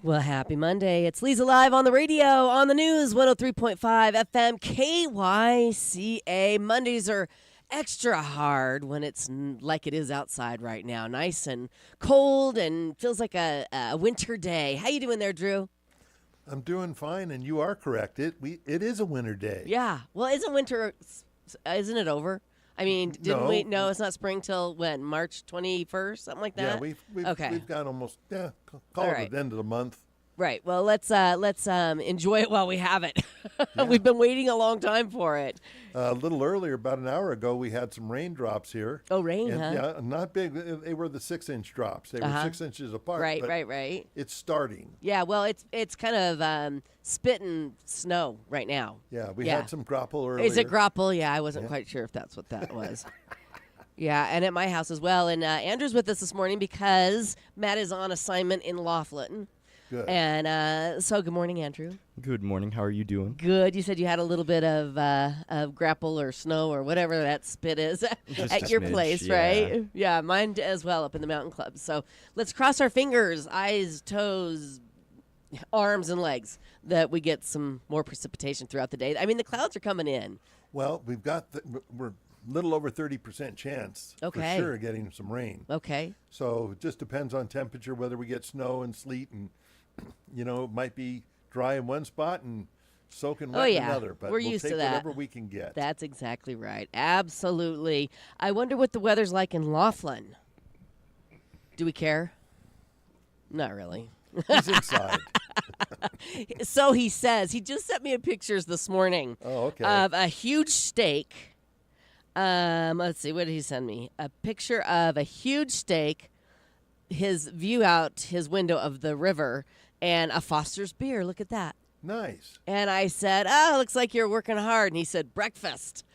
Well, happy Monday. It's Leza live on the radio, on the news, 103.5 FM, KYCA. Mondays are extra hard when it's like it is outside right now. Nice and cold and feels like a winter day. How you doing there, Drew? I'm doing fine, and you are correct. It is a winter day. Yeah. Well, isn't it over? I mean, didn't we? No, it's not spring till when? March 21st, something like that? Yeah, we've got almost, call All it right. the end of the month. Right. Well, let's enjoy it while we have it. Yeah. We've been waiting a long time for it. A little earlier, about an hour ago, we had some raindrops here. Oh, rain, And, huh? Yeah, not big. They were the 6-inch drops. They were 6 inches apart. Right, but right. It's starting. Yeah, well, it's kind of spitting snow right now. Yeah, we had some grapple earlier. Is it grapple? Yeah, I wasn't quite sure if that's what that was. Yeah, and at my house as well. And Andrew's with us this morning because Matt is on assignment in Laughlin. Good. And so good morning, Andrew. Good morning. How are you doing? Good. You said you had a little bit of grapple or snow or whatever that spit is at your smidge, place, yeah. right? Yeah, mine as well up in the mountain club. So let's cross our fingers, eyes, toes, arms, and legs that we get some more precipitation throughout the day. I mean, the clouds are coming in. Well, we're a little over 30% chance for sure of getting some rain. Okay. So it just depends on temperature, whether we get snow and sleet, and it might be dry in one spot and soaking wet in another. But we're we'll used take to that. whatever we can get. That's exactly right. Absolutely. I wonder what the weather's like in Laughlin. Do we care? Not really. He's inside. So he says. He just sent me a pictures this morning Okay. of a huge steak. Let's see. What did he send me? A picture of a huge steak, his view out his window of the river, and a Foster's beer. Look at that. Nice. And I said, looks like you're working hard. And he said, breakfast.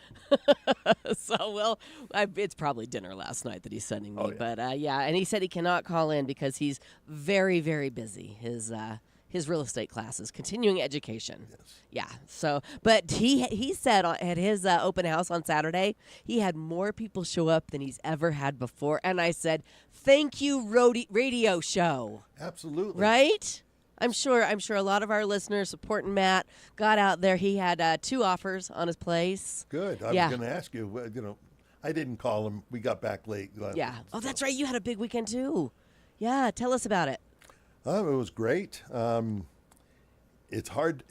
So, it's probably dinner last night that he's sending me. Oh, yeah. But, and he said he cannot call in because he's very, very busy. His real estate classes, continuing education. Yes. Yeah. So, but he said at his open house on Saturday, he had more people show up than he's ever had before. And I said, thank you, radio show. Absolutely. Right? I'm sure a lot of our listeners supporting Matt got out there. He had 2 offers on his place. Good. I was going to ask you, I didn't call him. We got back late. Yeah. Oh, that's right. You had a big weekend too. Yeah. Tell us about it. It was great. It's hard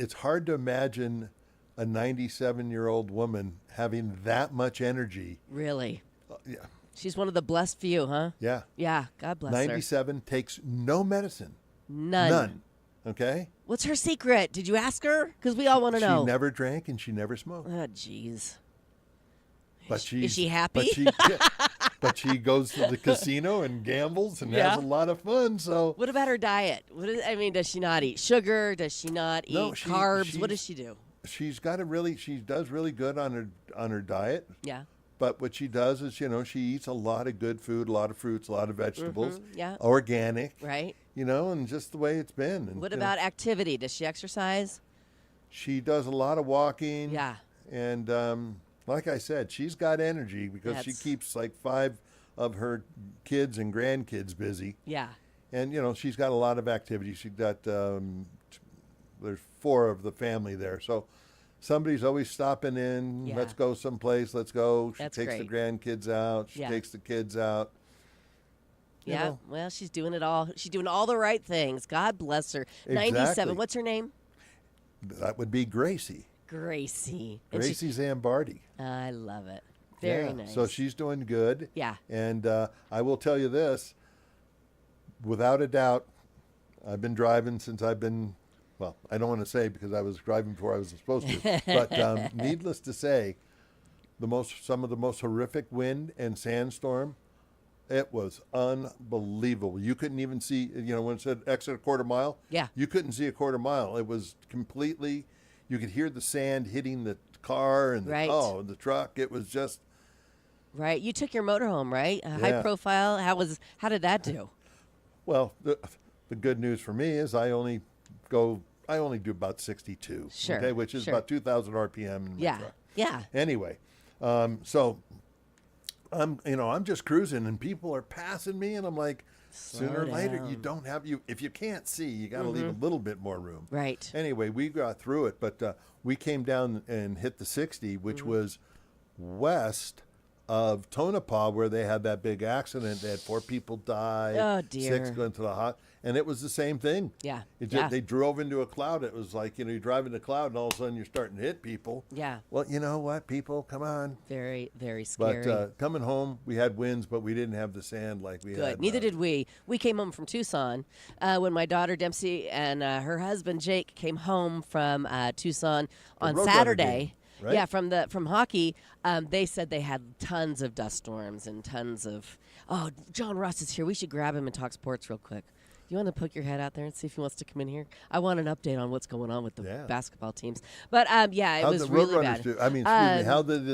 to imagine a 97-year-old woman having that much energy. Really? Yeah. She's one of the blessed few, huh? Yeah. Yeah. God bless her. 97, takes no medicine. None. Okay? What's her secret? Did you ask her? Because we all want to know. She never drank and she never smoked. Oh, jeez. But Is she happy? But she goes to the casino and gambles and has a lot of fun. So what about her diet? Does she not eat sugar? Does she not eat carbs? What does she do? She does really good on her diet. Yeah. But what she does is, she eats a lot of good food, a lot of fruits, a lot of vegetables, organic, right? And just the way it's been. And, what about activity? Does she exercise? She does a lot of walking. Yeah. And like I said, she's got energy because she keeps like 5 of her kids and grandkids busy. Yeah. And, she's got a lot of activity. She's got, there's 4 of the family there. So somebody's always stopping in. Yeah. Let's go someplace. Let's go. She That's takes the great. grandkids out. She takes the kids out. You Yeah. know. Well, she's doing it all. She's doing all the right things. God bless her. Exactly. 97. What's her name? That would be Gracie. Gracie. Gracie Zambardi. I love it. Very nice. So she's doing good. Yeah. And I will tell you this, without a doubt, I've been driving since I've been, well, I don't want to say because I was driving before I was supposed to, but needless to say, some of the most horrific wind and sandstorm, it was unbelievable. You couldn't even see, when it said exit a quarter mile, you couldn't see a quarter mile. It was completely, you could hear the sand hitting the car and the truck. It was just. Right. You took your motorhome, right? High profile. How did that do? Well, the good news for me is I only do about 62. Sure. Okay, which is about 2,000 RPM in my truck. Yeah. Anyway, so I'm just cruising and people are passing me and I'm like, sooner or later, you down. don't have you. If you can't see, you got to leave a little bit more room. Right. Anyway, we got through it, but we came down and hit the 60, which was west of Tonopah, where they had that big accident. They had 4 people die, Oh, dear. 6 go into the hot, and it was the same thing. Yeah. They drove into a cloud. It was like, you drive into a cloud, and all of a sudden you're starting to hit people. Yeah. Well, you know what, people, come on. Very, very scary. But coming home, we had winds, but we didn't have the sand like we had. Good. Neither did we. We came home from Tucson when my daughter Dempsey and her husband Jake came home from Tucson on Roadrunner Saturday. game, right? Yeah, from hockey. They said they had tons of dust storms and tons of. Oh, John Ross is here. We should grab him and talk sports real quick. You want to poke your head out there and see if he wants to come in here? I want an update on what's going on with the basketball teams. But yeah, it How'd was the really Roadrunners bad. do? I mean, excuse me. How did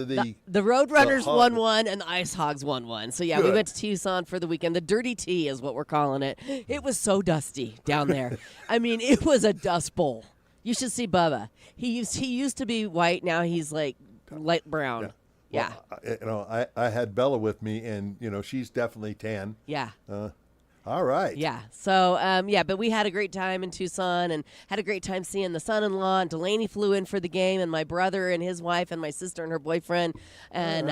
The Roadrunners Hog- won 1 and the Ice Hogs won 1. So, yeah, we Good. went to Tucson for the weekend. The Dirty Tea is what we're calling it. It was so dusty down there. I mean, it was a dust bowl. You should see Bubba. He used to be white. Now he's like light brown. Yeah. Well, I had Bella with me, and she's definitely tan. Yeah. All right. Yeah. So, but we had a great time in Tucson and had a great time seeing the son-in-law. And Delaney flew in for the game, and my brother and his wife and my sister and her boyfriend and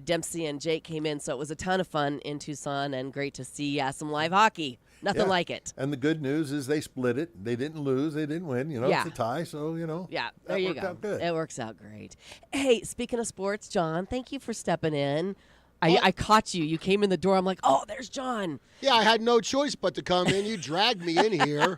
Dempsey and Jake came in. So it was a ton of fun in Tucson and great to see some live hockey. Nothing like it. And the good news is they split it. They didn't lose. They didn't win. It's a tie. So, Yeah, that there you worked go. out good. It works out great. Hey, speaking of sports, John, thank you for stepping in. I caught you. You came in the door. I'm like, oh, there's John. Yeah, I had no choice but to come in. You dragged me in here.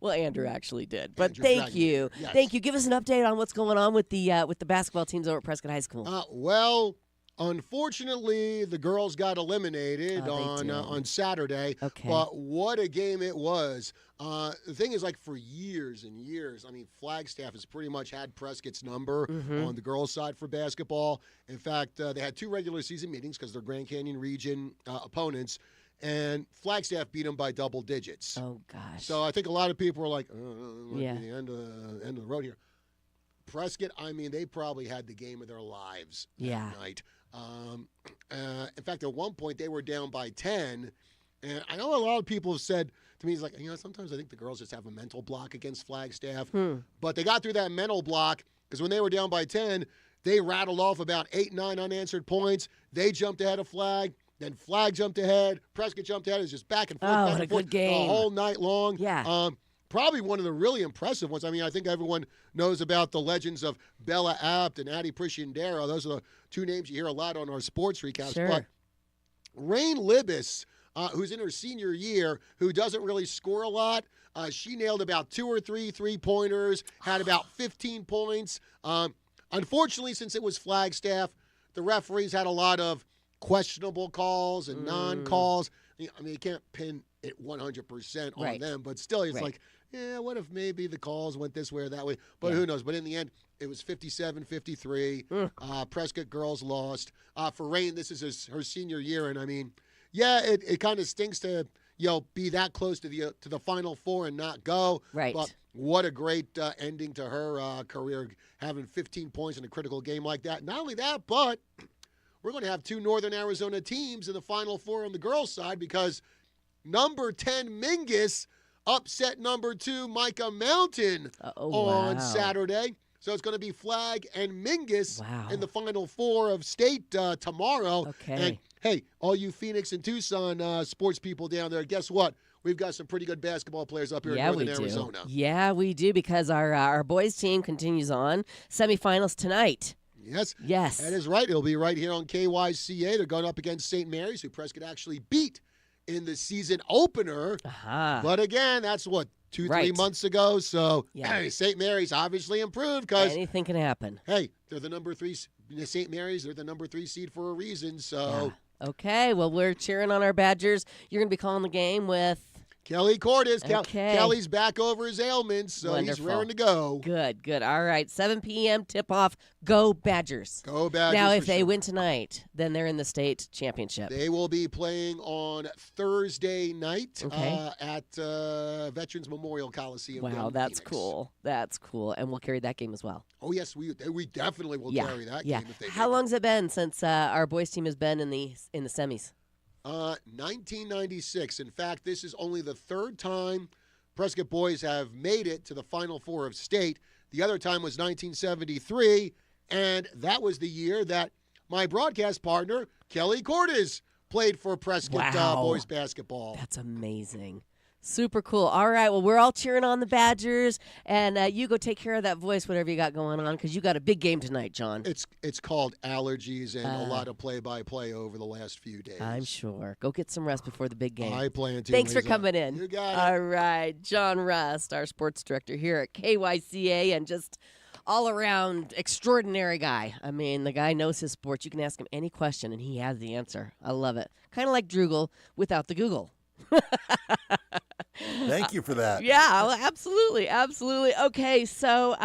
Well, Andrew actually did. But Andrew thank dragged you. me. Yes. Thank you. Give us an update on what's going on with the basketball teams over at Prescott High School. Well, unfortunately, the girls got eliminated on Saturday. Okay. But what a game it was. The thing is, for years and years, Flagstaff has pretty much had Prescott's number on the girls' side for basketball. In fact, they had 2 regular season meetings because they're Grand Canyon region opponents, and Flagstaff beat them by double digits. Oh, gosh. So I think a lot of people were like, Yeah. the end of the road here. Prescott, they probably had the game of their lives that night. In fact, at one point, they were down by 10. And I know a lot of people have said to me, sometimes I think the girls just have a mental block against Flagstaff. But they got through that mental block because when they were down by 10, they rattled off about 8, 9 unanswered points. They jumped ahead of Flag. Then Flag jumped ahead. Prescott jumped ahead. It was just back and forth, Oh, back what and a forth good game. the whole night long. Yeah. Probably one of the really impressive ones. I think everyone knows about the legends of Bella Abt and Addie Prisciandero. Those are the 2 names you hear a lot on our sports recaps. Sure. But Rain Libis, who's in her senior year, who doesn't really score a lot, she nailed about 2 or 3 3-pointers, had about 15 points. Unfortunately, since it was Flagstaff, the referees had a lot of questionable calls and non-calls. You can't pin it 100% on them, but still, it's what if maybe the calls went this way or that way? But who knows? But in the end, it was 57-53. Prescott girls lost. For Rain, this is her senior year, and it kind of stinks to be that close to the Final Four and not go. Right. But what a great ending to her career, having 15 points in a critical game like that. Not only that, but we're going to have 2 Northern Arizona teams in the Final Four on the girls' side because number 10 Mingus upset number 2 Micah Mountain on Saturday. So it's going to be Flag and Mingus in the Final Four of state tomorrow. Okay. And, hey, all you Phoenix and Tucson sports people down there, guess what? We've got some pretty good basketball players up here in Northern Arizona. Yeah, we do because our boys team continues on. Semifinals tonight. Yes. That is right. It'll be right here on KYCA. They're going up against St. Mary's, who Prescott actually beat in the season opener. But again, that's 2-3 months ago. So St. Mary's obviously improved because anything can happen. Hey, they're the number 3. St. Mary's, they're the number 3 seed for a reason. So okay, well, we're cheering on our Badgers. You're going to be calling the game with Kelly Cordes. Okay. Kelly's back over his ailments, so he's raring to go. Good. All right, 7 p.m. tip-off. Go Badgers. Go Badgers. Now, if they win tonight, then they're in the state championship. They will be playing on Thursday night at Veterans Memorial Coliseum. Wow, that's cool. That's cool. And we'll carry that game as well. Oh, yes, we definitely will carry that game if they How long's it been since our boys team has been in the semis? 1996. In fact, this is only the third time Prescott boys have made it to the Final Four of state. The other time was 1973, and that was the year that my broadcast partner, Kelly Cordes, played for Prescott boys basketball. That's amazing. Super cool. All right, well, we're all cheering on the Badgers, and you go take care of that voice, whatever you got going on, because you got a big game tonight, John. It's called allergies and a lot of play-by-play over the last few days. I'm sure. Go get some rest before the big game. I plan to. Thanks for Leza. coming in. You got it. All right, John Rust, our sports director here at KYCA, and just all-around extraordinary guy. I mean, the guy knows his sports. You can ask him any question, and he has the answer. I love it. Kind of like Droogle without the Google. Thank you for that. Yeah, absolutely, absolutely. Okay, so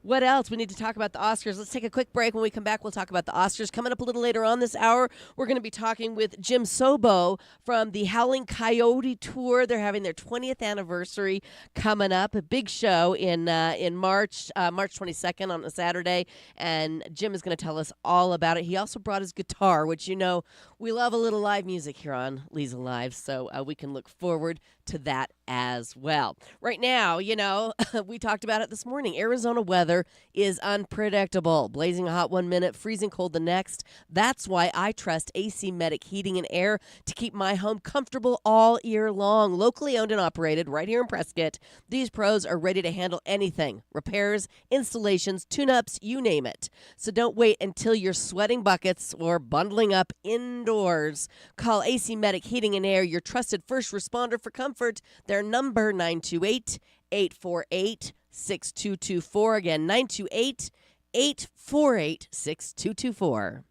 what else? We need to talk about the Oscars. Let's take a quick break. When we come back, we'll talk about the Oscars. Coming up a little later on this hour, we're going to be talking with Jim Sobo from the Howling Coyote Tour. They're having their 20th anniversary coming up. A big show in March 22nd on a Saturday, and Jim is going to tell us all about it. He also brought his guitar, which, you know, we love a little live music here on Leza Live, so we can look forward to that as well. Right now, you know, we talked about it this morning. Arizona weather is unpredictable. Blazing hot 1 minute, freezing cold the next. That's why I trust AC Medic Heating and Air to keep my home comfortable all year long. Locally owned and operated right here in Prescott, these pros are ready to handle anything. Repairs, installations, tune-ups, you name it. So don't wait until you're sweating buckets or bundling up indoors. Call AC Medic Heating and Air, your trusted first responder for comfort. Their number 928-848-6224. Again, 928-848-6224.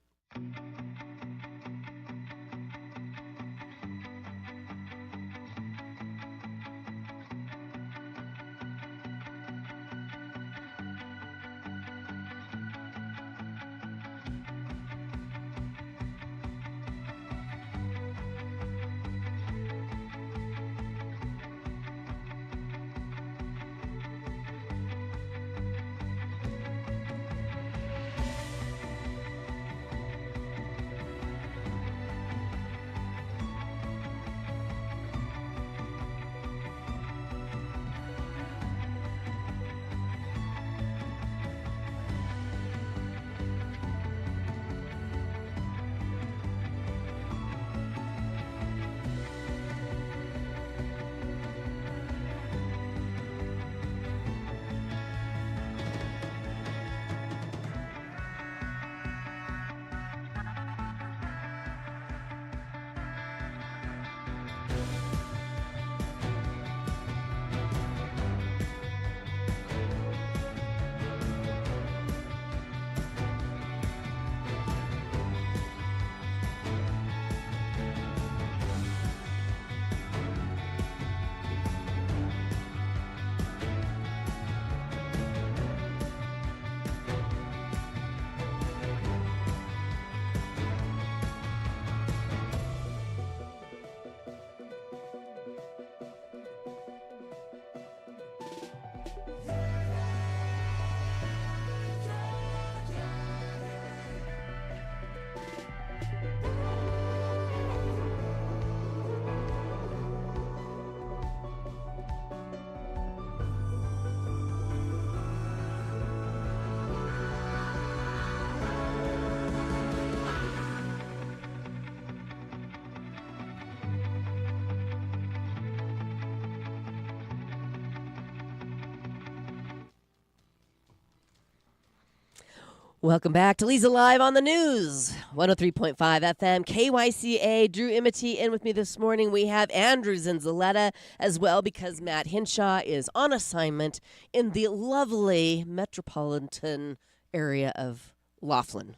Welcome back to Leza Live on the News, 103.5 FM, KYCA. Drew Imity in with me this morning. We have Andrew Zinzaletta as well because Matt Hinshaw is on assignment in the lovely metropolitan area of Laughlin.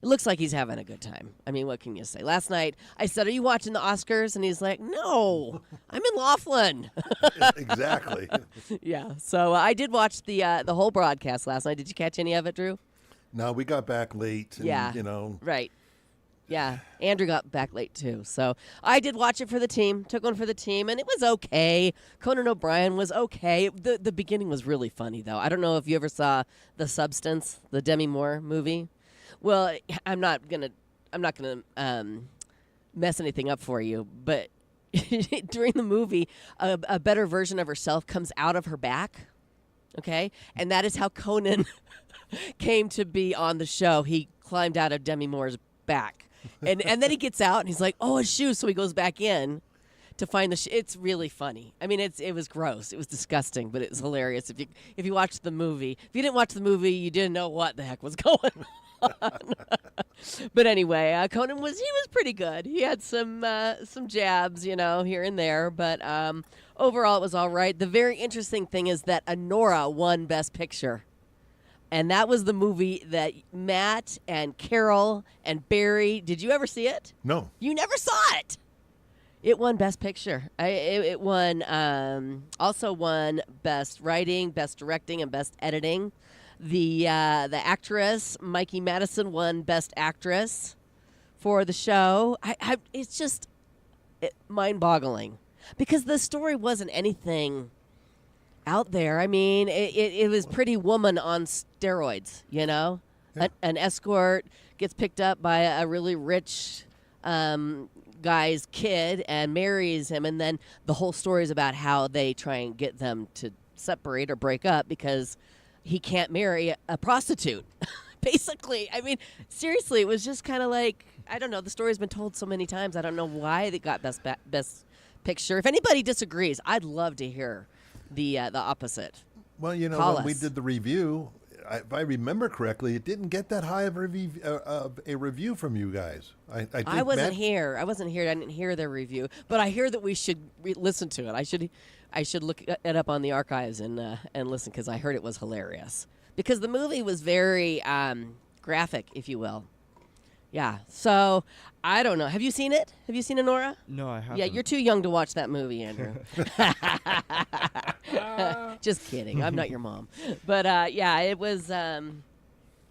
It looks like he's having a good time. I mean, what can you say? Last night, I said, "Are you watching the Oscars?" And he's like, "No, I'm in Laughlin." Exactly. Yeah, so I did watch the whole broadcast last night. Did you catch any of it, Drew? No, we got back late. And, Yeah. You know. Right. Yeah. Andrew got back late, too. So I did watch it for the team, took one for the team, and it was okay. Conan O'Brien was okay. The beginning was really funny, though. I don't know if you ever saw The Substance, the Demi Moore movie. Well, I'm not gonna mess anything up for you, but during the movie, a better version of herself comes out of her back. Okay, and that is how Conan came to be on the show. He climbed out of Demi Moore's back, and then he gets out and he's like, "Oh, his shoes!" So he goes back in to find the. It's really funny. I mean, it was gross. It was disgusting, but it was hilarious. If you watched the movie, if you didn't watch the movie, you didn't know what the heck was going on. But anyway, Conan was pretty good. He had some jabs, here and there, but overall it was all right. The very interesting thing is that Anora won Best Picture. And that was the movie that Matt and Carol and Barry, did you ever see it? No. You never saw it. It won Best Picture. It won, also won Best Writing, Best Directing, and Best Editing. The actress, Mikey Madison, won Best Actress for the show. It's just mind-boggling because the story wasn't anything out there. I mean, it was Pretty Woman on steroids, Yeah. An escort gets picked up by a really rich guy's kid and marries him, and then the whole story is about how they try and get them to separate or break up because he can't marry a prostitute. Basically, I mean, seriously, it was just kind of like, I don't know, the story's been told so many times. I don't know why they got best picture. If anybody disagrees, I'd love to hear the opposite. Well, Call when we us. did the review, if I remember correctly, it didn't get that high of a review from you guys. I think I wasn't Matt- here. I didn't hear their review, but I hear that we should listen to it. I should look it up on the archives and listen because I heard it was hilarious. Because the movie was very graphic, if you will. Yeah. So I don't know. Have you seen it? Have you seen Anora? No, I haven't. Yeah, you're too young to watch that movie, Andrew. Just kidding. I'm not your mom. But yeah, it was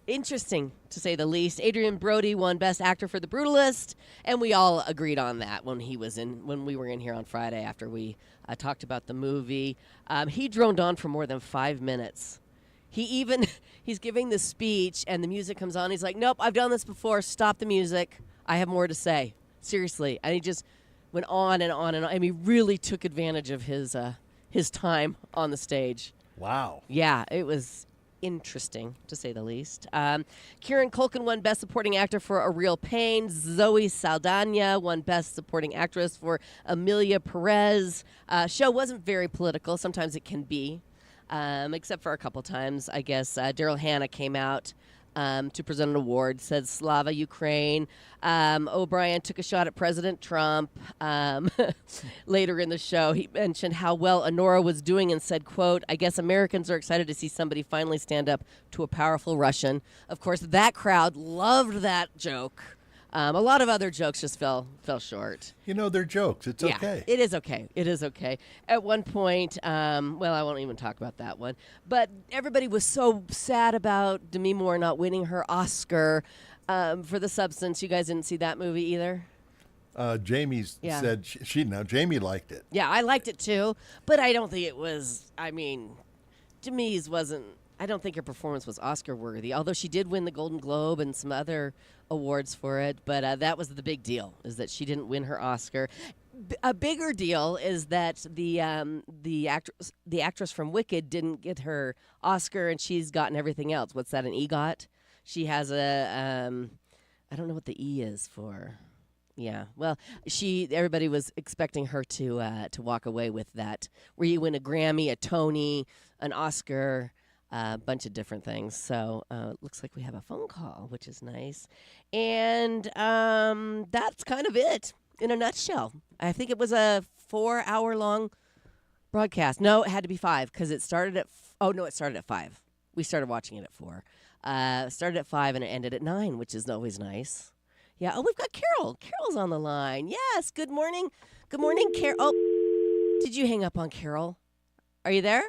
interesting to say the least. Adrian Brody won Best Actor for The Brutalist, and we all agreed on that when we were in here on Friday after we talked about the movie. He droned on for more than 5 minutes. He's giving the speech and the music comes on. He's like, "Nope, I've done this before. Stop the music. I have more to say." Seriously, and he just went on and on and on. I mean, he really took advantage of his time on the stage. Wow. Yeah, it was interesting, to say the least. Kieran Culkin won Best Supporting Actor for A Real Pain. Zoe Saldana won Best Supporting Actress for Amelia Perez. Show wasn't very political. Sometimes it can be, except for a couple times. I guess Daryl Hannah came out to present an award, said Slava Ukraine. O'Brien took a shot at President Trump. Later in the show, he mentioned how well Anora was doing and said, quote, "I guess Americans are excited to see somebody finally stand up to a powerful Russian." Of course, that crowd loved that joke. A lot of other jokes just fell short. They're jokes. It's Yeah, okay. it is okay. It is okay. At one point, well, I won't even talk about that one, but everybody was so sad about Demi Moore not winning her Oscar for The Substance. You guys didn't see that movie either? Jamie Yeah. said Jamie liked it. Yeah, I liked it too, but I don't think it was, Demi's wasn't, I don't think her performance was Oscar worthy, although she did win the Golden Globe and some other awards for it, but that was the big deal, is that she didn't win her Oscar. A bigger deal is that the actress from Wicked didn't get her Oscar, and she's gotten everything else. What's that, an EGOT? She has I don't know what the E is for. Yeah, well, everybody was expecting her to walk away with that, where you win a Grammy, a Tony, an Oscar, a bunch of different things. So it looks like we have a phone call, which is nice. And that's kind of it in a nutshell. I think it was a 4-hour-long broadcast. No, it had to be 5 because it started at it started at 5. We started watching it at 4. Started at 5 and it ended at 9, which is always nice. Yeah. Oh, we've got Carol. Carol's on the line. Yes. Good morning. Good morning, Carol. Oh, did you hang up on Carol? Are you there?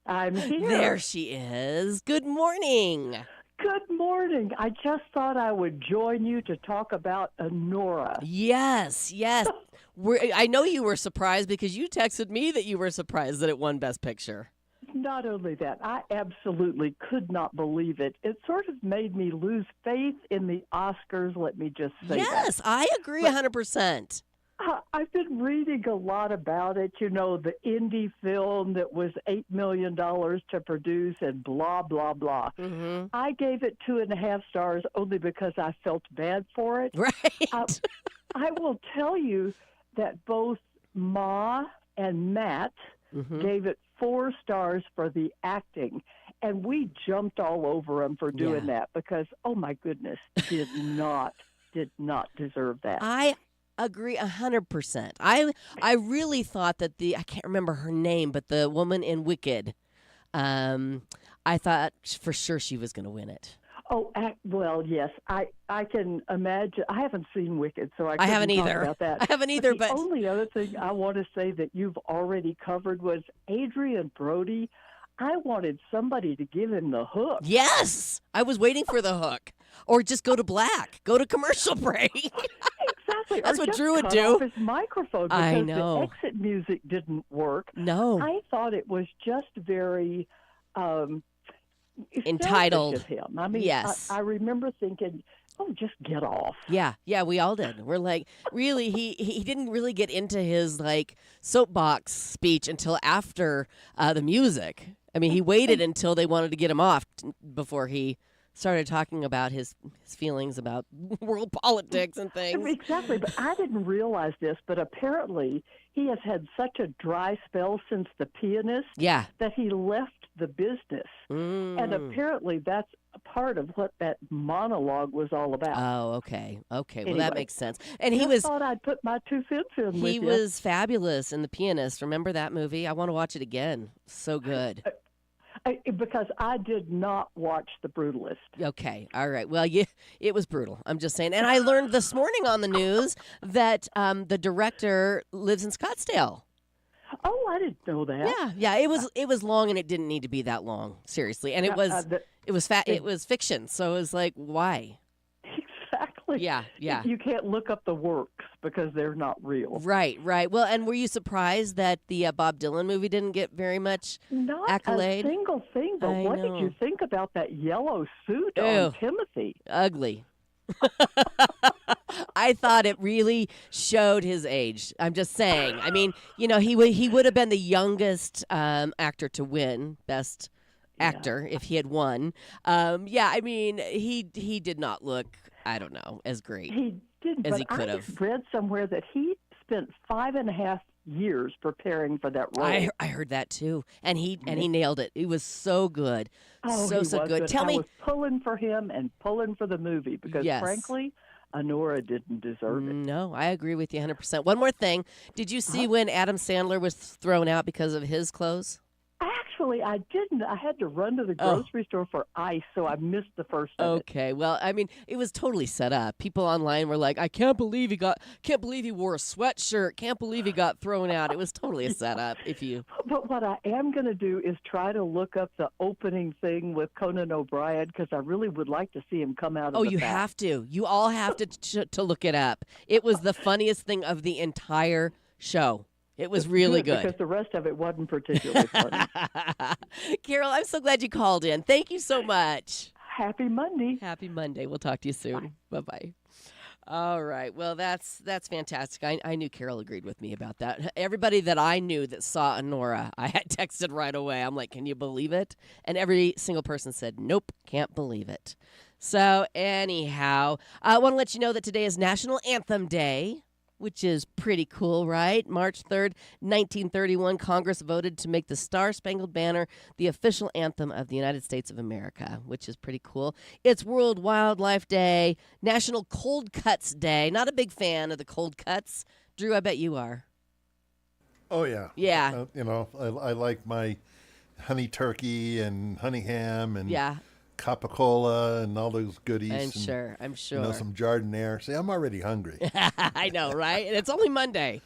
I'm here. There she is. Good morning. Good morning. I just thought I would join you to talk about Anora. Yes. I know you were surprised because you texted me that you were surprised that it won Best Picture. Not only that, I absolutely could not believe it. It sort of made me lose faith in the Oscars, let me just say that. Yes, I agree 100%. I've been reading a lot about it, the indie film that was $8 million to produce and blah, blah, blah. Mm-hmm. I gave it 2.5 stars only because I felt bad for it. Right. I will tell you that both Ma and Matt gave it 4 stars for the acting, and we jumped all over them for doing that because, oh my goodness, did not deserve that. I agree 100%. I really thought that I can't remember her name, but the woman in Wicked, I thought for sure she was going to win it. Oh, well, yes. I can imagine. I haven't seen Wicked, so I haven't couldn't talk either. about that. I haven't either, The only other thing I want to say that you've already covered was Adrian Brody. I wanted somebody to give him the hook. Yes, I was waiting for the hook, or just go to black, go to commercial break. Exactly. That's or what just Drew would cut do. Off his microphone because I know. the exit music didn't work. No. I thought it was just very Entitled. selfish of him. I mean, yes. I remember thinking, oh, just get off. Yeah, we all did. We're like, really, he didn't really get into his like soapbox speech until after the music. I mean, he waited until they wanted to get him off before he started talking about his feelings about world politics and things. Exactly, but I didn't realize this, but apparently he has had such a dry spell since The Pianist that he left the business. And apparently that's a part of what that monologue was all about. Oh, okay. Well, Anyway, that makes sense. And he I thought I'd put my 2 cents in with he you. was fabulous in The Pianist. Remember that movie? I want to watch it again. So good. Because I did not watch The Brutalist. Okay. All right. Well, it was brutal. I'm just saying. And I learned this morning on the news that the director lives in Scottsdale. Oh, I didn't know that. Yeah. It was long, and it didn't need to be that long. Seriously. And it was fiction. So it was like, why? Exactly. Yeah. You can't look up the works because they're not real. Right. Well, and were you surprised that the Bob Dylan movie didn't get very much Not accolade? a single thing, but I what know. did you think about that yellow suit Ew. on Timothy? Ugly. I thought it really showed his age. I'm just saying. I mean, he would have been the youngest actor to win Best Actor if he had won. I mean, he did not look, I don't know, as great He didn't, as but he could I have. just read somewhere that he spent 5.5 years preparing for that role. I heard that too, and he nailed it. It was so good, Oh, so he so was good. Tell I me, was pulling for him and pulling for the movie because, Yes. frankly, Honora didn't deserve it. No, I agree with you 100%. One more thing, did you see when Adam Sandler was thrown out because of his clothes? Actually, I didn't. I had to run to the grocery store for ice, so I missed the first of it. Okay, well, I mean, it was totally set up. People online were like, "I can't believe he wore a sweatshirt. Can't believe he got thrown out." It was totally a setup. But what I am going to do is try to look up the opening thing with Conan O'Brien because I really would like to see him come out of the you back. have to. You all have to look it up. It was the funniest thing of the entire show. It was really good. Because the rest of it wasn't particularly funny. Carol, I'm so glad you called in. Thank you so much. Happy Monday. Happy Monday. We'll talk to you soon. Bye-bye. All right. Well, that's fantastic. I knew Carol agreed with me about that. Everybody that I knew that saw Honora, I had texted right away. I'm like, can you believe it? And every single person said, nope, can't believe it. So anyhow, I want to let you know that today is National Anthem Day, which is pretty cool, right? March 3rd, 1931, Congress voted to make the Star-Spangled Banner the official anthem of the United States of America, which is pretty cool. It's World Wildlife Day, National Cold Cuts Day. Not a big fan of the cold cuts. Drew, I bet you are. Oh, yeah. Yeah. I like my honey turkey and honey ham and Yeah, capicola and all those goodies. I'm sure. Some jardiniere. See, I'm already hungry. I know, right? And it's only Monday.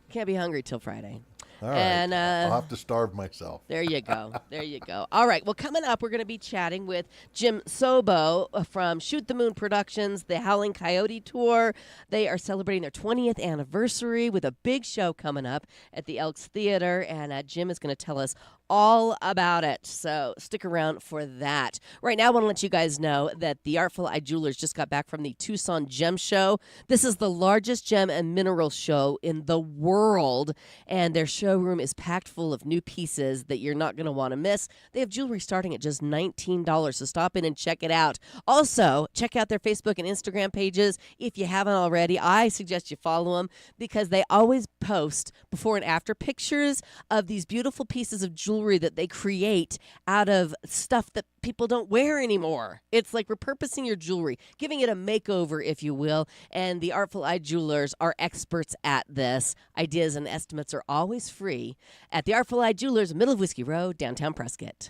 Can't be hungry till Friday. All right. And I'll have to starve myself. there you go. There you go. All right. Well, coming up, we're going to be chatting with Jim Sobo from Shoot the Moon Productions, the Howling Coyote Tour. They are celebrating their 20th anniversary with a big show coming up at the Elks Theater, and Jim is going to tell us all about it. So stick around for that. Right now, I want to let you guys know that the Artful Eye Jewelers just got back from the Tucson Gem Show. This is the largest gem and mineral show in the world, and their showroom is packed full of new pieces that you're not going to want to miss. They have jewelry starting at just $19, so stop in and check it out. Also, check out their Facebook and Instagram pages if you haven't already. I suggest you follow them because they always post before and after pictures of these beautiful pieces of jewelry that they create out of stuff that people don't wear anymore. It's like repurposing your jewelry, giving it a makeover, if you will. And the Artful Eye Jewelers are experts at this. Ideas and estimates are always free at the Artful Eye Jewelers, middle of Whiskey Row, downtown Prescott.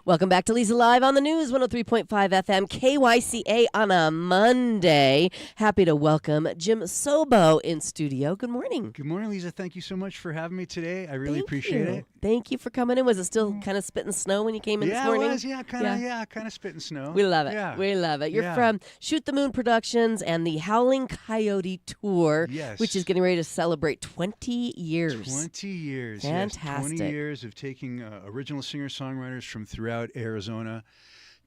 Welcome back to Leza Live on the News, 103.5 FM, KYCA on a Monday. Happy to welcome Jim Sobo in studio. Good morning. Good morning, Leza. Thank you so much for having me today. I really appreciate it. Thank you for coming in. Was it still kind of spitting snow when you came in this morning? Yeah, it was. Yeah, kind of spitting snow. We love it. Yeah. We love it. You're from Shoot the Moon Productions and the Howling Coyote Tour, which is getting ready to celebrate 20 years. 20 years. Fantastic. Yes, 20 years of taking original singer-songwriters from throughout Arizona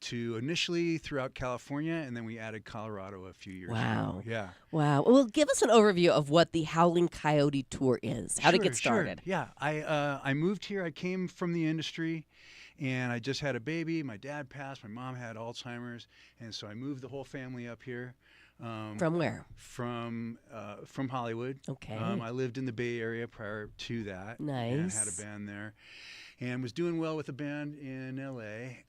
to initially throughout California, and then we added Colorado a few years ago. Yeah. Wow. Well, give us an overview of what the Howling Coyote Tour is. How to get started. Sure. Yeah. I moved here. I came from the industry, and I just had a baby. My dad passed. My mom had Alzheimer's, and so I moved the whole family up here. From where? From Hollywood. Okay. I lived in the Bay Area prior to that. Nice. And had a band there, and was doing well with a band in L.A.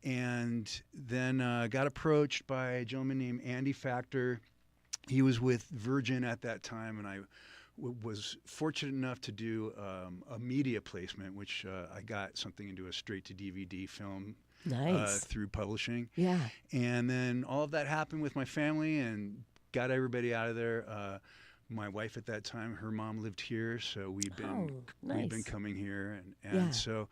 And then got approached by a gentleman named Andy Factor. He was with Virgin at that time, and I was fortunate enough to do a media placement, which I got something into a straight-to-DVD film Nice. through publishing. Yeah. And then all of that happened with my family and got everybody out of there. My wife at that time, her mom lived here, so we've been nice. coming here, and Yeah. so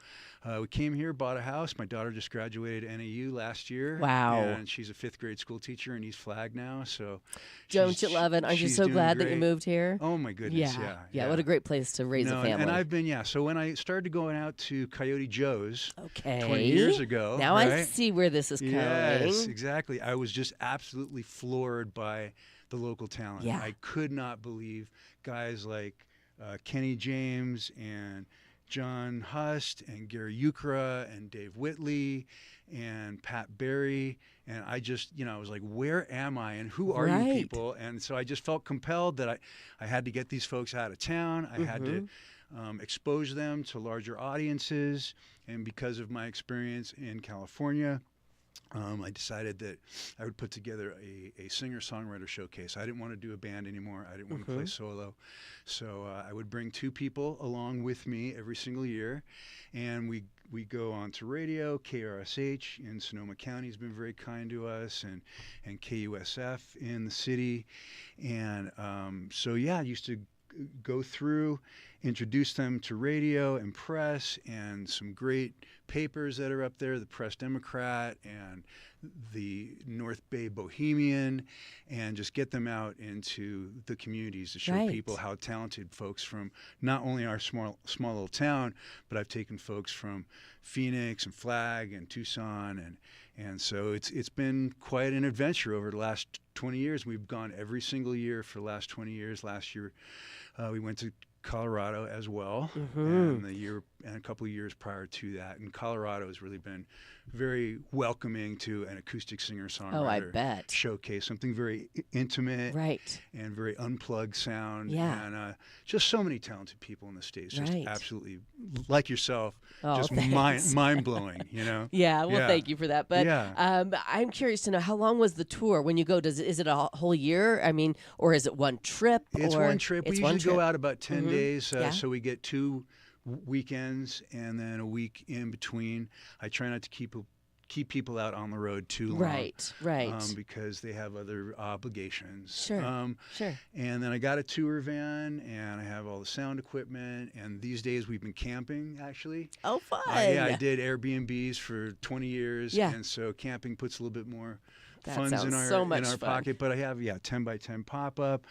we came here, bought a house. My daughter just graduated NAU last year. Wow. And she's a 5th grade school teacher in East Flag now. So Don't you love it? Aren't you she's so doing glad that you great. moved here? Oh my goodness, Yeah. yeah. What a great place to raise a family. And I've been, so when I started going out to Coyote Joe's okay. 20 years ago. Now I right? see where this is going. Yes, exactly. I was just absolutely floored by the local talent. Yeah. I could not believe guys like Kenny James and John Hust and Gary Ukra and Dave Whitley and Pat Berry. And I just, I was like, where am I and who are you people? And so I just felt compelled that I had to get these folks out of town. I had to expose them to larger audiences. And because of my experience in California, I decided that I would put together a singer-songwriter showcase. I didn't want to do a band anymore. I didn't want to play solo. So I would bring 2 people along with me every single year. And we go on to radio. KRSH in Sonoma County has been very kind to us, and KUSF in the city. And I used to go through, introduce them to radio and press and some great papers that are up there, the Press Democrat and the North Bay Bohemian, and just get them out into the communities to show people how talented folks from not only our small little town, but I've taken folks from Phoenix and Flag and Tucson, and so it's been quite an adventure over the last 20 years. We've gone every single year for the last 20 years. Last year we went to Colorado as well, and a couple of years prior to that. And Colorado has really been very welcoming to an acoustic singer-songwriter showcase, something very intimate and very unplugged sound. Yeah. And just so many talented people in the States, just absolutely, like yourself, just thanks. mind-blowing, Yeah, well, thank you for that. But Yeah. I'm curious to know, how long was the tour when you go? Is it a whole year? I mean, or is it one trip? It's one trip. We usually go out about 10 days, Yeah. so we get 2 weekends and then a week in between. I try not to keep people out on the road too long. Right. Because they have other obligations. Sure. And then I got a tour van, and I have all the sound equipment. And these days we've been camping, actually. Oh, fun. I did Airbnbs for 20 years. Yeah. And so camping puts a little bit more That funds in sounds our so much fun. pocket. But I have 10 by 10 pop-up,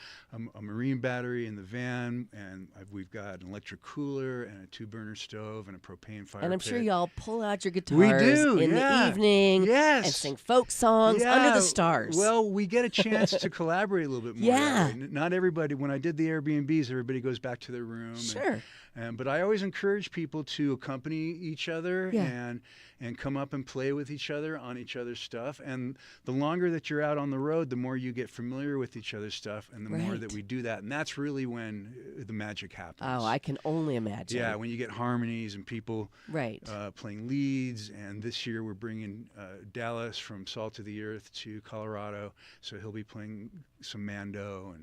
a marine battery in the van, and we've got an electric cooler and a 2-burner stove and a propane fire And I'm pit. sure y'all pull out your guitars We do, in the evening and sing folk songs under the stars. Well, we get a chance to collaborate a little bit more. Yeah. That way. Not everybody, when I did the Airbnbs, everybody goes back to their room. Sure. But I always encourage people to accompany each other and come up and play with each other on each other's stuff. And the longer that you're out on the road, the more you get familiar with each other's stuff, and the more that we do that. And that's really when the magic happens. Oh, I can only imagine. Yeah, when you get harmonies and people playing leads. And this year we're bringing Dallas from Salt of the Earth to Colorado, so he'll be playing some Mando,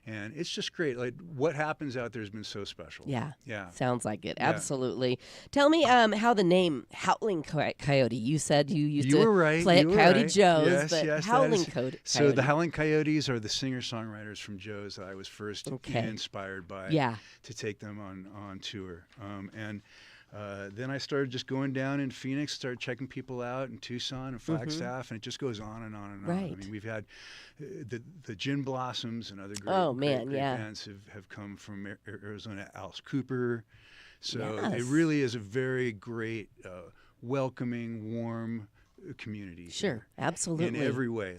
and it's just great. Like, what happens out there has been so special. Yeah. Yeah. Sounds like it. Yeah. Absolutely. Tell me how the name Howling Coyote. You said you used to were play at Coyote right. Joe's, but yes, Howling Coyote. So the Howling Coyotes are the singer-songwriters from Joe's that I was first inspired by to take them on tour. Then I started just going down in Phoenix, started checking people out in Tucson and Flagstaff, and it just goes on and on and on. I mean, we've had the Gin Blossoms and other great bands have come from Arizona. Alice Cooper. So it really is a very great, welcoming, warm community. Sure, absolutely. In every way.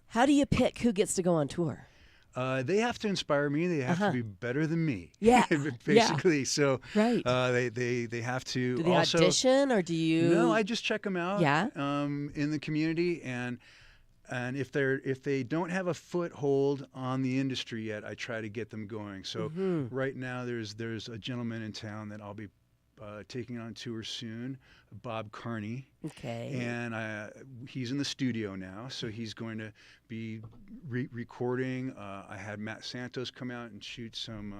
How do you pick who gets to go on tour? They have to inspire me. They have to be better than me. Yeah, basically. So right. They have to. Do they also audition, or do you? No, I just check them out. Yeah. In the community, and if they don't have a foothold on the industry yet, I try to get them going. So right now there's a gentleman in town that I'll be taking on tour soon, Bob Carney. Okay. And he's in the studio now, so he's going to be recording. I had Matt Santos come out and shoot some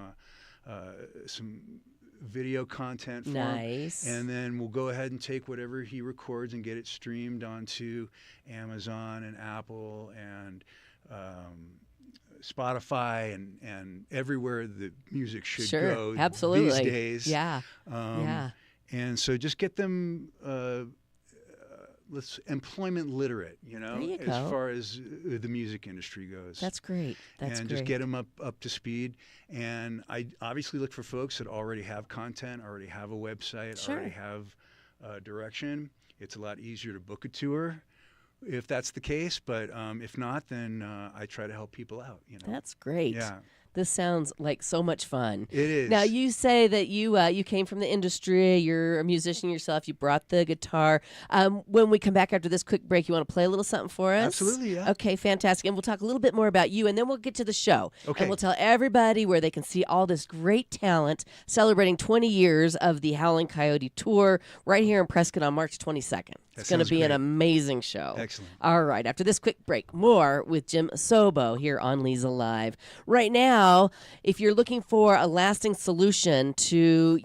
video content for Nice. him. And then we'll go ahead and take whatever he records and get it streamed onto Amazon and Apple and Spotify and everywhere the music should Sure, go absolutely. these days. Yeah. Yeah. And so just get them employment literate, There you as go. far as the music industry goes. That's great. That's and great. just get them up to speed. And I obviously look for folks that already have content, already have a website, Sure. already have direction. It's a lot easier to book a tour if that's the case. But if not, then I try to help people out. That's great. Yeah. This sounds like so much fun. It is. Now, you say that you came from the industry. You're a musician yourself. You brought the guitar. When we come back after this quick break, you want to play a little something for us? Absolutely, yeah. Okay, fantastic. And we'll talk a little bit more about you, and then we'll get to the show. Okay. And we'll tell everybody where they can see all this great talent celebrating 20 years of the Howling Coyote Tour right here in Prescott on March 22nd. It's going to sounds be an great. amazing show. Excellent. All right. After this quick break, more with Jim Sobo here on Leza Live. Right now, if you're looking for a lasting solution to,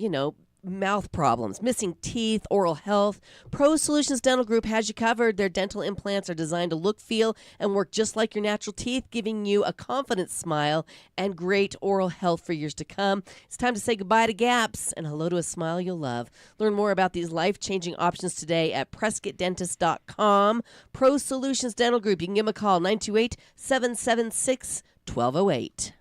mouth problems, missing teeth, oral health, Pro Solutions Dental Group has you covered. Their dental implants are designed to look, feel, and work just like your natural teeth, giving you a confident smile and great oral health for years to come. It's time to say goodbye to gaps and hello to a smile you'll love. Learn more about these life-changing options today at PrescottDentist.com. Pro Solutions Dental Group. You can give them a call, 928-776-1208.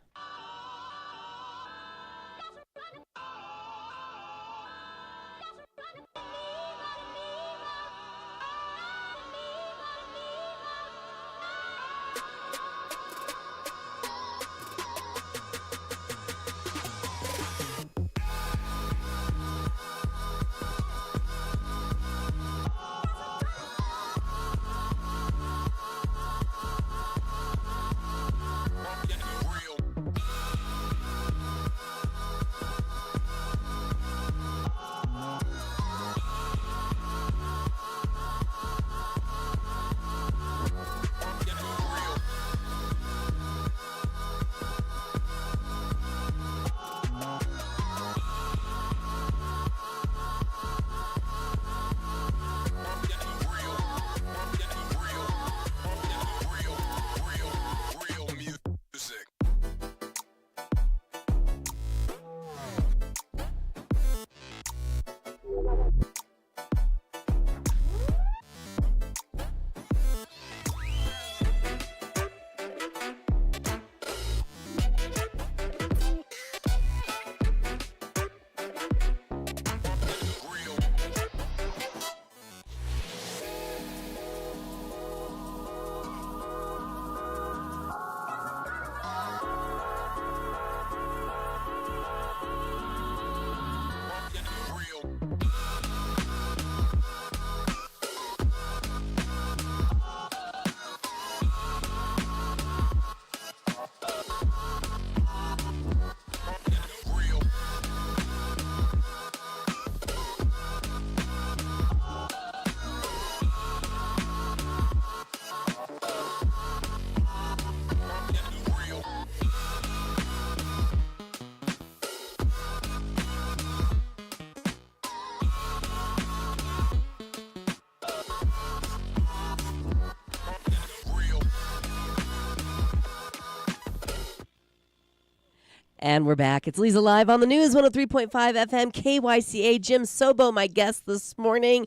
And we're back. It's Leza Live on the News, 103.5 FM, KYCA. Jim Sobo, my guest this morning.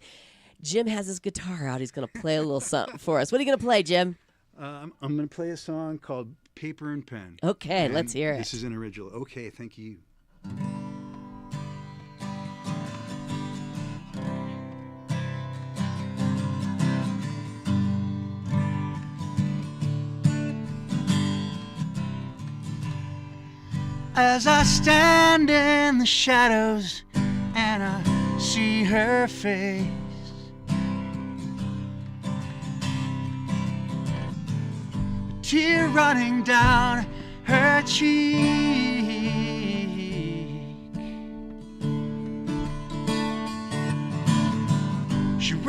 Jim has his guitar out. He's going to play a little something for us. What are you going to play, Jim? I'm going to play a song called Paper and Pen. Okay, And let's hear it. This is an original. Okay, thank you. As I stand in the shadows and I see her face, a tear running down her cheek,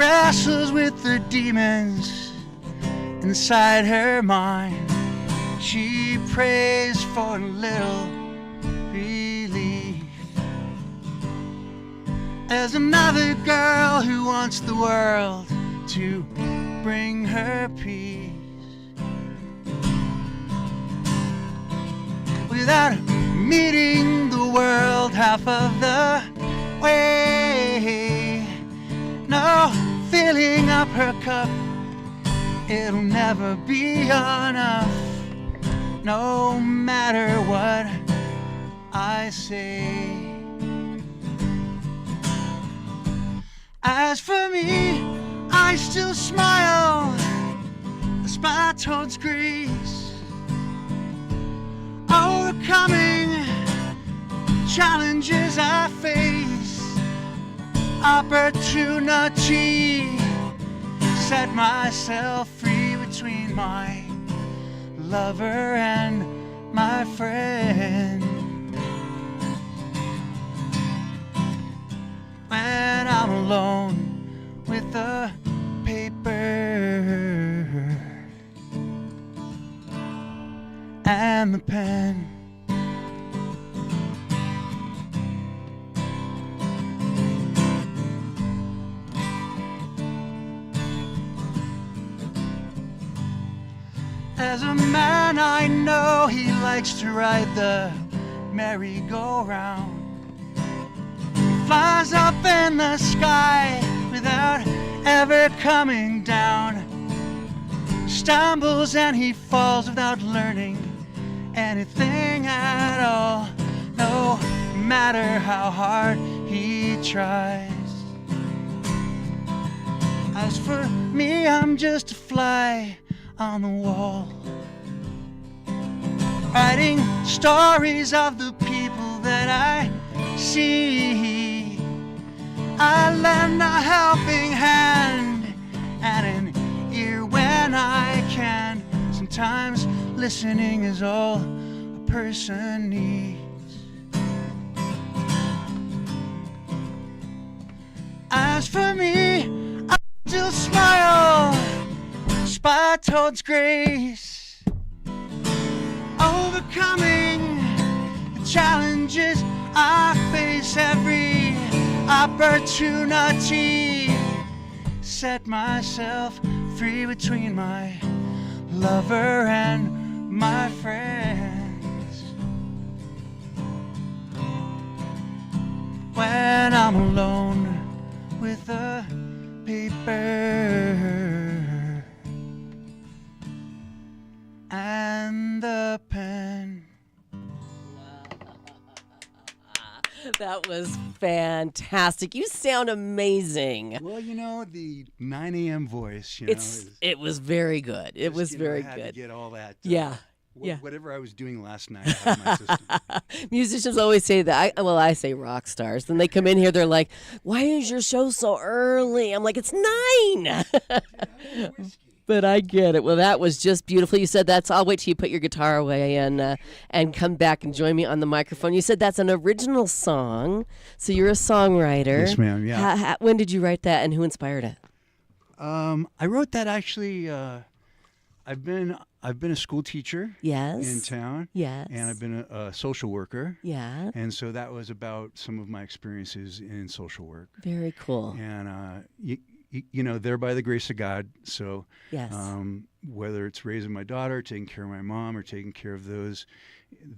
wrestles with the demons inside her mind. She prays for a little relief. There's another girl who wants the world to bring her peace. Without meeting the world half of the way, no, filling up her cup, it'll never be enough, no matter what I say. As for me, I still smile, a smile towards grace, overcoming challenges I face. Opportunity, set myself free between my lover and my friend. When I'm alone with the paper and the pen, there's a man I know, he likes to ride the merry-go-round. He flies up in the sky without ever coming down. Stumbles and he falls without learning anything at all, no matter how hard he tries. As for me, I'm just a fly on the wall, writing stories of the people that I see. I lend a helping hand and an ear when I can. Sometimes listening is all a person needs. As for me, I still smile, spot towards grace, overcoming the challenges I face every opportunity. Set myself free between my lover and my friends. When I'm alone with the paper and the pen. That was fantastic. You sound amazing. Well, you know, the 9 a.m. voice, you know, It was very good. It just, was you know, very I had good. to get all that. Yeah. Yeah. Whatever I was doing last night out of my system. Musicians always say that. I say rock stars. Then they come in here, they're like, "Why is your show so early?" I'm like, "It's 9." But I get it. Well, that was just beautiful. You said that's. I'll wait till you put your guitar away and come back and join me on the microphone. You said that's an original song, so you're a songwriter. Yes, ma'am. Yeah. When did you write that, and who inspired it? I wrote that actually. I've been a school teacher. Yes. In town. Yes. And I've been a social worker. Yeah. And so that was about some of my experiences in social work. Very cool. And you know, there by the grace of God. So Yes. whether it's raising my daughter, taking care of my mom, or taking care of those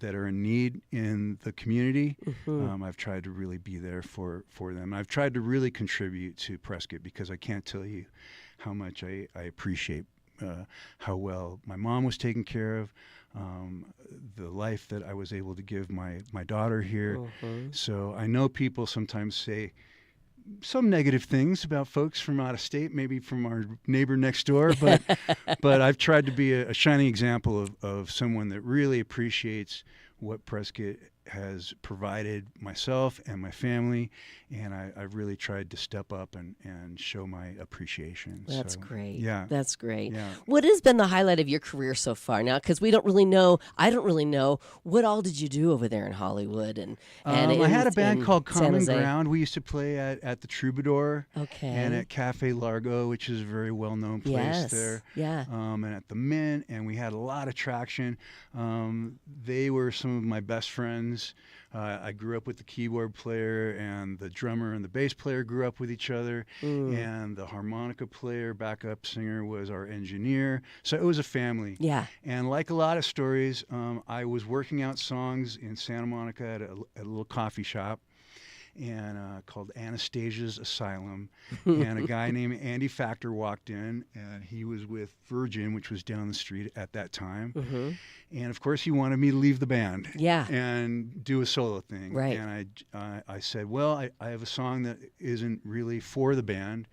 that are in need in the community, I've tried to really be there for them. I've tried to really contribute to Prescott, because I can't tell you how much I appreciate how well my mom was taken care of, the life that I was able to give my daughter here. So I know people sometimes say some negative things about folks from out of state, maybe from our neighbor next door, but I've tried to be a shining example of someone that really appreciates what Prescott has provided myself and my family, and I've really tried to step up and show my appreciation. That's So, great. Yeah. That's great. Yeah. What has been the highlight of your career so far now? Because we don't really know, I don't really know, what all did you do over there in Hollywood? And I had a band in called San Common Jose? Ground. We used to play at the Troubadour Okay. and at Cafe Largo, which is a very well-known place Yes. there. Yeah. And at the Mint, and we had a lot of traction. They were some of my best friends. I grew up with the keyboard player, and the drummer and the bass player grew up with each other, and the harmonica player, backup singer, was our engineer. So it was a family. Yeah. And like a lot of stories, I was working out songs in Santa Monica at a little coffee shop, and called Anastasia's Asylum. And a guy named Andy Factor walked in, and he was with Virgin, which was down the street at that time. And of course, he wanted me to leave the band Yeah. and do a solo thing. Right. And I said, well, I have a song that isn't really for the band,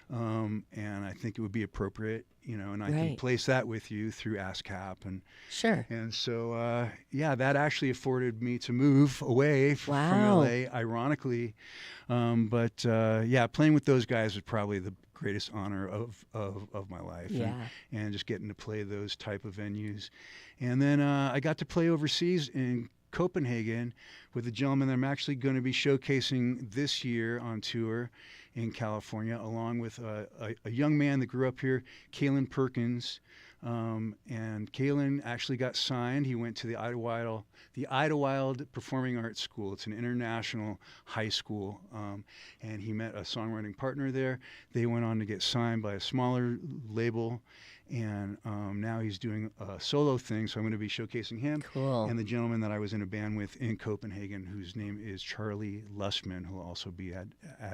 and I think it would be appropriate, and I can Right. place that with you through ASCAP. Sure. And so, that actually afforded me to move away from Wow. LA, ironically. But playing with those guys was probably the greatest honor of my life. Yeah. And just getting to play those type of venues. And then I got to play overseas in Copenhagen with a gentleman that I'm actually going to be showcasing this year on tour in California, along with a young man that grew up here, Kalen Perkins. And Kalen actually got signed. He went to the Idlewild Performing Arts School. It's an international high school. And he met a songwriting partner there. They went on to get signed by a smaller label. And now he's doing a solo thing, so I'm going to be showcasing him. Cool. And the gentleman that I was in a band with in Copenhagen, whose name is Charlie Lustman, who will also be at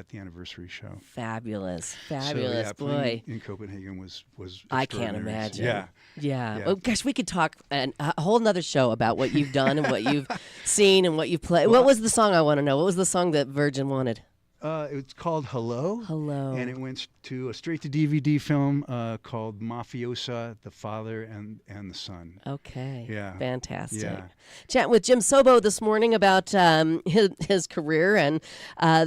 the anniversary show. Fabulous. So, Fabulous. yeah, Boy. playing in Copenhagen was I can't extraordinary. imagine. Yeah. Yeah. Yeah. Oh, gosh, we could talk a whole nother show about what you've done and what you've seen and what you've played. What was the song I want to know? What was the song that Virgin wanted? It's called Hello. Hello. And it went to a straight-to-DVD film called Mafiosa, The Father and the Son. Okay. Yeah. Fantastic. Yeah. Chatting with Jim Sobo this morning about his career and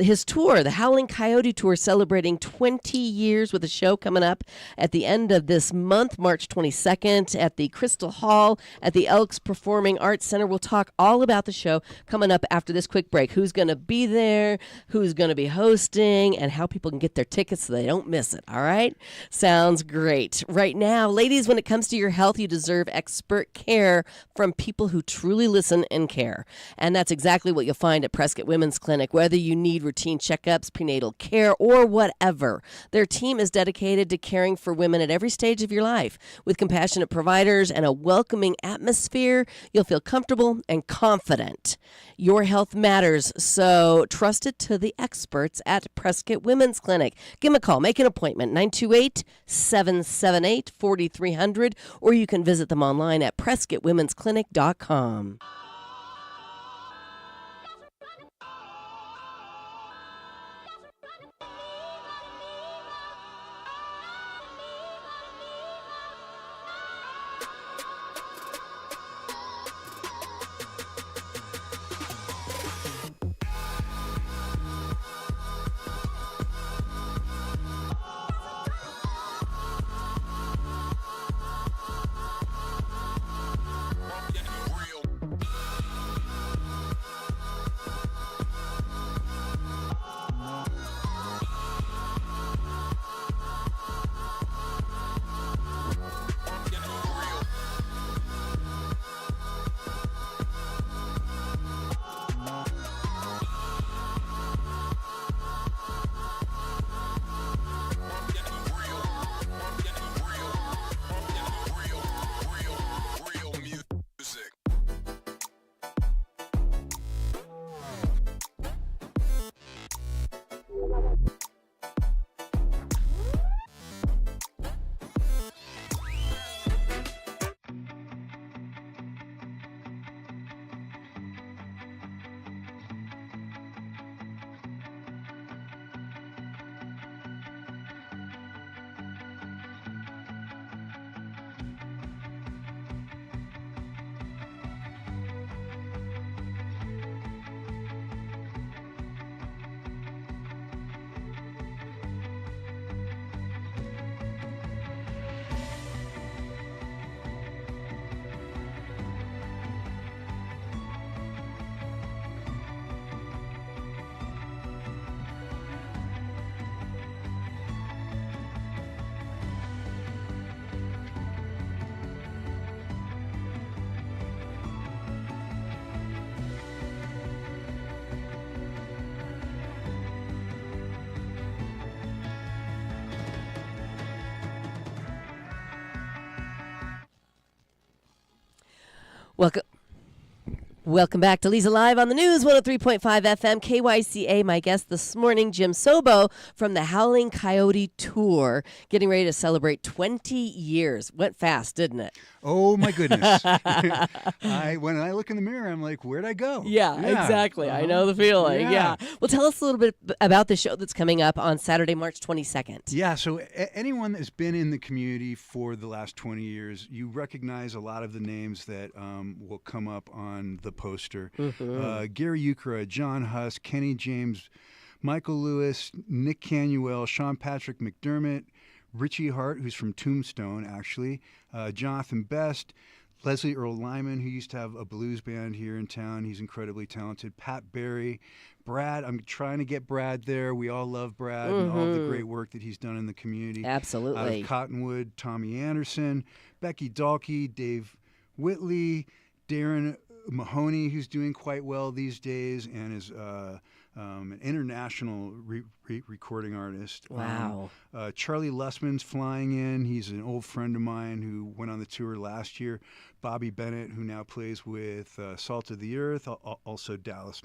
his tour, the Howling Coyote Tour, celebrating 20 years with a show coming up at the end of this month, March 22nd, at the Crystal Hall at the Elks Performing Arts Center. We'll talk all about the show coming up after this quick break. Who's going to be there? Who's going to be hosting, and how people can get their tickets so they don't miss it. All right? Sounds great. Right now, ladies, when it comes to your health, you deserve expert care from people who truly listen and care. And that's exactly what you'll find at Prescott Women's Clinic. Whether you need routine checkups, prenatal care, or whatever, their team is dedicated to caring for women at every stage of your life. With compassionate providers and a welcoming atmosphere, you'll feel comfortable and confident. Your health matters, so trust it to the experts at Prescott Women's Clinic. Give them a call. Make an appointment, 928-778-4300, or you can visit them online at PrescottWomen'sClinic.com. Welcome. Welcome back to Leza Live on the News, 103.5 FM, KYCA. My guest this morning, Jim Sobo from the Howling Coyote Tour, getting ready to celebrate 20 years. Went fast, didn't it? Oh, my goodness. When I look in the mirror, I'm like, where'd I go? Yeah, exactly. I know the feeling. Yeah. Well, tell us a little bit about the show that's coming up on Saturday, March 22nd. Yeah, so anyone that's been in the community for the last 20 years, you recognize a lot of the names that will come up on the poster. Gary Ukra, John Huss, Kenny James, Michael Lewis, Nick Canuel, Sean Patrick McDermott, Richie Hart, who's from Tombstone, actually, Jonathan Best, Leslie Earl Lyman, who used to have a blues band here in town. He's incredibly talented. Pat Barry, Brad. I'm trying to get Brad there. We all love Brad and all the great work that he's done in the community. Absolutely. Out of Cottonwood, Tommy Anderson, Becky Dalkey, Dave Whitley, Darren Mahoney, who's doing quite well these days and is an international recording artist. Wow. Charlie Lussman's flying in. He's an old friend of mine who went on the tour last year. Bobby Bennett, who now plays with Salt of the Earth. Also Dallas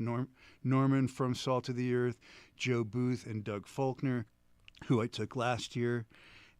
Norman from Salt of the Earth. Joe Booth and Doug Faulkner, who I took last year.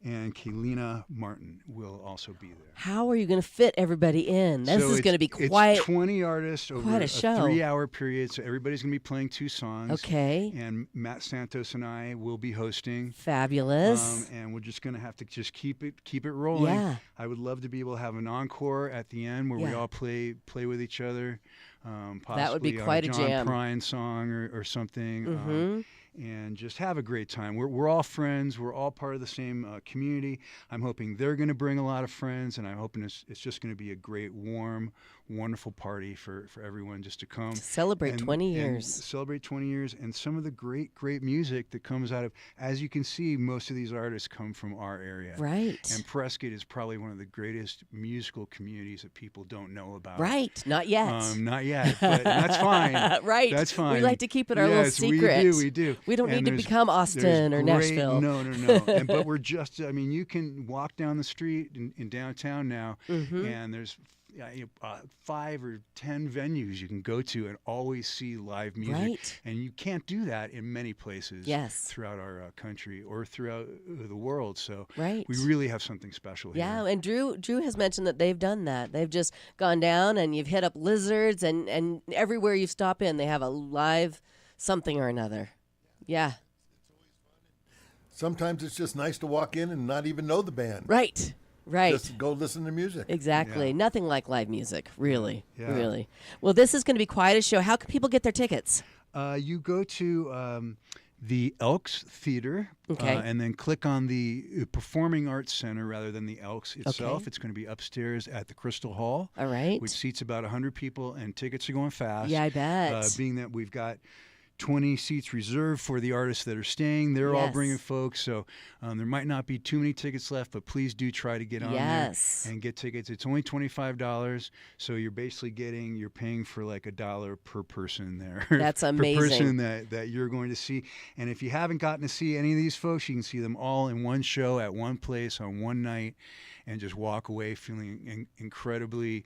And Kaylina Martin will also be there. How are you going to fit everybody in? This is going to be quite... It's 20 artists over a show. 3-hour period, so everybody's going to be playing 2 songs. Okay. And Matt Santos and I will be hosting. Fabulous. And we're just going to have to just keep it rolling. Yeah. I would love to be able to have an encore at the end where we all play with each other. Possibly that would be quite a John jam. Prine song or something. And just have a great time. We're all friends. We're all part of the same community. I'm hoping they're going to bring a lot of friends, and I'm hoping it's just going to be a great, warm, wonderful party for everyone just to come. Celebrate 20 years. Celebrate 20 years, and some of the great music that comes out of, as you can see, most of these artists come from our area. Right. And Prescott is probably one of the greatest musical communities that people don't know about. Right. Not yet. Not yet, but that's fine. Right. That's fine. We like to keep it our little secret. We do. We don't need to become Austin there's or great, Nashville. No. But we're just, you can walk down the street in downtown now, and there's 5 or 10 venues you can go to and always see live music. Right. And you can't do that in many places throughout our country or throughout the world. So we really have something special here. Yeah, and Drew has mentioned that they've done that. They've just gone down and you've hit up Lizards, and everywhere you stop in, they have a live something or another. Yeah. Sometimes it's just nice to walk in and not even know the band. Right. Just go listen to music. Exactly. Yeah. Nothing like live music, really. Yeah. Really. Well, this is going to be quite a show. How can people get their tickets? You go to the Elks Theater, and then click on the Performing Arts Center rather than the Elks itself. Okay. It's going to be upstairs at the Crystal Hall. All right. Which seats about 100 people, and tickets are going fast. Yeah, I bet. Being that we've got 20 seats reserved for the artists that are staying. They're all bringing folks, so there might not be too many tickets left, but please do try to get on there and get tickets. It's only $25, so you're basically you're paying for like $1 per person there. That's amazing. Per person that you're going to see. And if you haven't gotten to see any of these folks, you can see them all in one show at one place on one night and just walk away feeling incredibly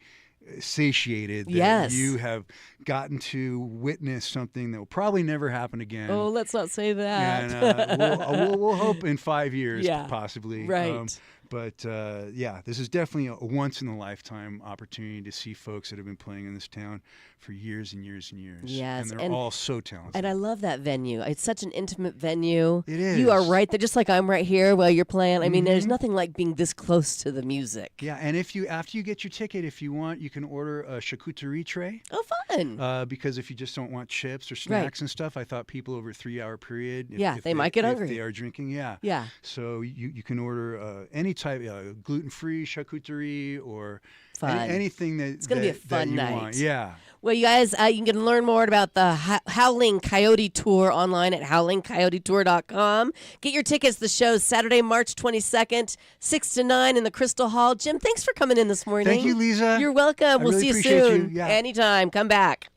satiated that you have gotten to witness something that will probably never happen again. Oh, let's not say that. And we'll hope in 5 years, possibly. Right. But this is definitely a once-in-a-lifetime opportunity to see folks that have been playing in this town for years and years and years. Yes. And they're all so talented. And I love that venue. It's such an intimate venue. It is. You are right there, just like I'm right here while you're playing. I mean, there's nothing like being this close to the music. Yeah, and after you get your ticket, if you want, you can order a charcuterie tray. Oh, fun. Because if you just don't want chips or snacks and stuff, I thought people over a 3-hour period, if they might get hungry. If they are drinking, Yeah. So you can order any type, gluten-free charcuterie or anything that it's going to be a fun night. Want. Yeah. Well, you guys, you can learn more about the Howling Coyote Tour online at howlingcoyotetour.com. Get your tickets. The show's Saturday, March 22nd, 6 to 9 in the Crystal Hall. Jim, thanks for coming in this morning. Thank you, Leza. You're welcome. We'll really see you appreciate soon. you. Yeah. Anytime. Come back.